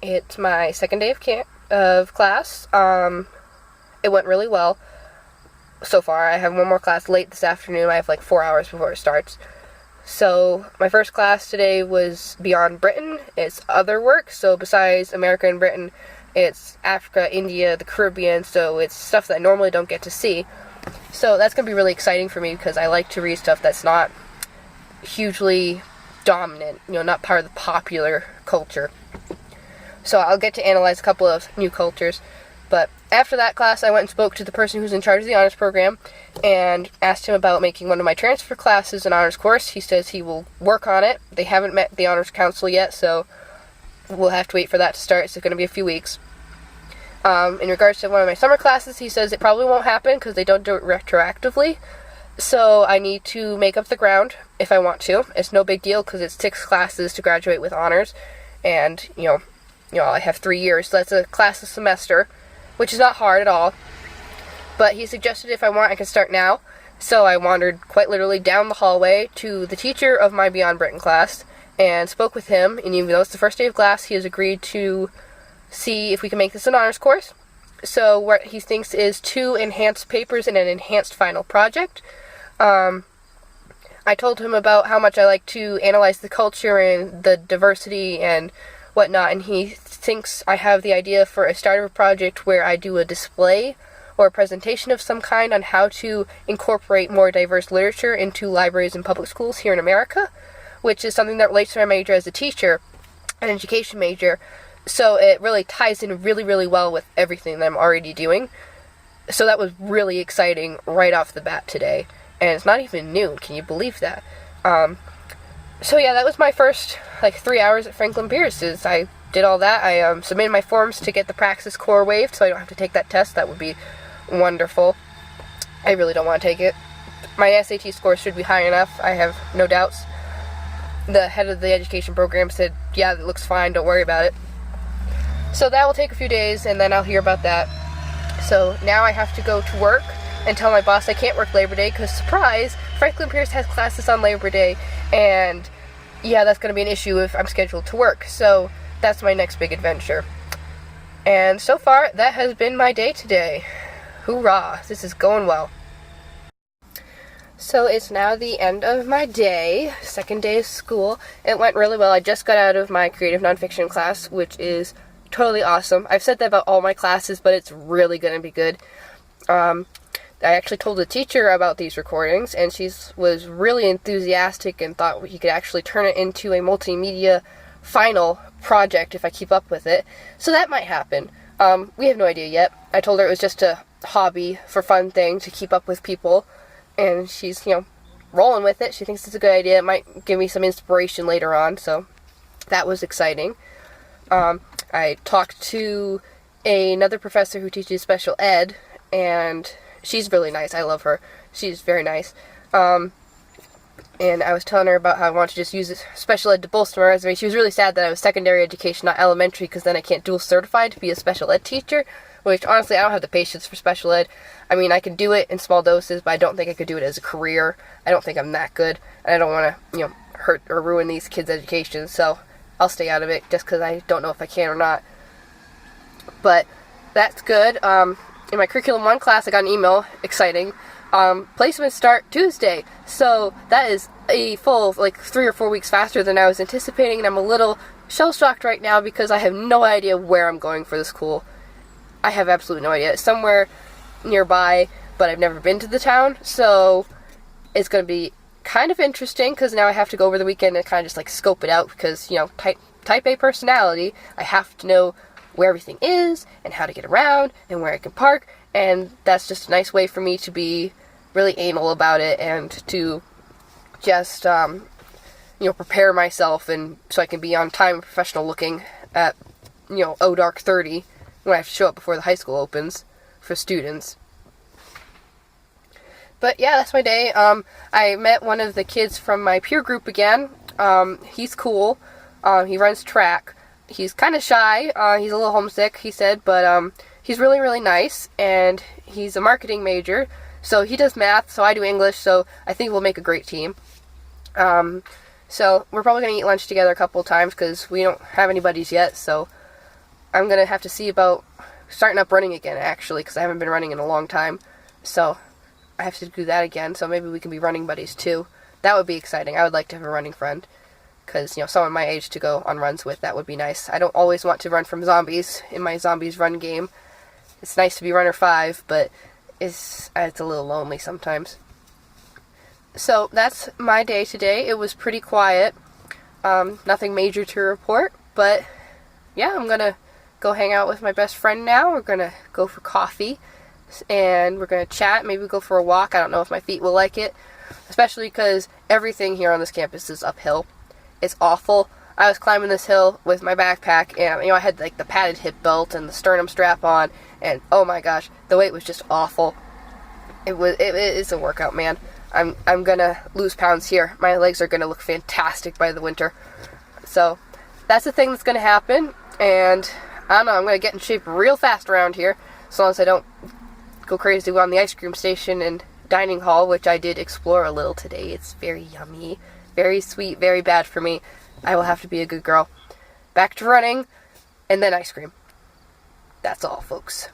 It's my second day of class. It went really well so far. I have one more class late this afternoon. I have like 4 hours before it starts. So my first class today was Beyond Britain. It's other work, so besides America and Britain, it's Africa, India, the Caribbean, so it's stuff that I normally don't get to see. So that's going to be really exciting for me because I like to read stuff that's not hugely dominant, not part of the popular culture. So I'll get to analyze a couple of new cultures. But after that class, I went and spoke to the person who's in charge of the honors program and asked him about making one of my transfer classes an honors course. He says he will work on it. They haven't met the honors council yet, so we'll have to wait for that to start. It's going to be a few weeks. In regards to one of my summer classes, he says it probably won't happen because they don't do it retroactively. So I need to make up the ground if I want to. It's no big deal because it's 6 classes to graduate with honors. And, I have 3 years, so that's a class a semester, which is not hard at all. But he suggested if I want, I can start now. So I wandered quite literally down the hallway to the teacher of my Beyond Britain class and spoke with him. And even though it's the first day of class, he has agreed to see if we can make this an honors course. So what he thinks is 2 enhanced papers and an enhanced final project. I told him about how much I like to analyze the culture and the diversity and whatnot, and he thinks I have the idea for a start of a project where I do a display or a presentation of some kind on how to incorporate more diverse literature into libraries and public schools here in America, which is something that relates to my major as a teacher, an education major. So it really ties in really, really well with everything that I'm already doing. So that was really exciting right off the bat today. And it's not even noon. Can you believe that? So yeah, that was my first 3 hours at Franklin Pierce's. I did all that. I submitted my forms to get the praxis core waived so I don't have to take that test. That would be wonderful. I really don't want to take it. My SAT score should be high enough. I have no doubts. The head of the education program said, yeah, it looks fine. Don't worry about it. So that will take a few days, and then I'll hear about that. So now I have to go to work and tell my boss I can't work Labor Day because, surprise, Franklin Pierce has classes on Labor Day, and yeah, that's going to be an issue if I'm scheduled to work. So that's my next big adventure. And so far, that has been my day today. Hoorah, this is going well. So it's now the end of my day, second day of school. It went really well. I just got out of my creative nonfiction class, which is totally awesome. I've said that about all my classes, but it's really going to be good. I actually told the teacher about these recordings, and she was really enthusiastic and thought we could actually turn it into a multimedia final project if I keep up with it. So that might happen. We have no idea yet. I told her it was just a hobby for fun thing to keep up with people, and she's, rolling with it. She thinks it's a good idea. It might give me some inspiration later on, so that was exciting. I talked to another professor who teaches special ed, and she's really nice. I love her. She's very nice. And I was telling her about how I want to just use special ed to bolster my resume. She was really sad that I was secondary education, not elementary, because then I can't dual certify to be a special ed teacher, which honestly I don't have the patience for special ed. I mean, I can do it in small doses, but I don't think I could do it as a career. I don't think I'm that good, and I don't want to, hurt or ruin these kids' education, so I'll stay out of it just because I don't know if I can or not. But that's good. In my Curriculum 1 class, I got an email, exciting. Placements start Tuesday. So that is a full, 3 or 4 weeks faster than I was anticipating, and I'm a little shell-shocked right now because I have no idea where I'm going for the school. I have absolutely no idea. It's somewhere nearby, but I've never been to the town, so it's going to be kind of interesting because now I have to go over the weekend and kind of just scope it out because, type A personality, I have to know where everything is and how to get around and where I can park, and that's just a nice way for me to be really anal about it and to just prepare myself and so I can be on time and professional looking at dark 30 when I have to show up before the high school opens for students. But yeah, that's my day. I met one of the kids from my peer group again. He's cool. He runs track. He's kind of shy. He's a little homesick, he said, but he's really, really nice, and he's a marketing major, so he does math, so I do English, so I think we'll make a great team. So we're probably going to eat lunch together a couple of times, because we don't have any buddies yet, so I'm going to have to see about starting up running again, actually, because I haven't been running in a long time. So I have to do that again, so maybe we can be running buddies too. That would be exciting. I would like to have a running friend, because, someone my age to go on runs with, that would be nice. I don't always want to run from zombies in my zombies run game. It's nice to be runner 5, but it's a little lonely sometimes. So that's my day today. It was pretty quiet. Nothing major to report, but yeah, I'm gonna go hang out with my best friend now. We're gonna go for coffee, and we're gonna chat, maybe go for a walk. I don't know if my feet will like it, especially because everything here on this campus is uphill. It's awful. I was climbing this hill with my backpack, and I had like the padded hip belt and the sternum strap on, and oh my gosh, the weight was just awful. It's a workout, man. I'm gonna lose pounds here. My legs are gonna look fantastic by the winter. So that's the thing that's gonna happen, and I don't know, I'm gonna get in shape real fast around here, as long as I don't go crazy on the ice cream station and dining hall, which I did explore a little today. It's very yummy, very sweet, very bad for me. I will have to be a good girl. Back to running, and then ice cream. That's all, folks.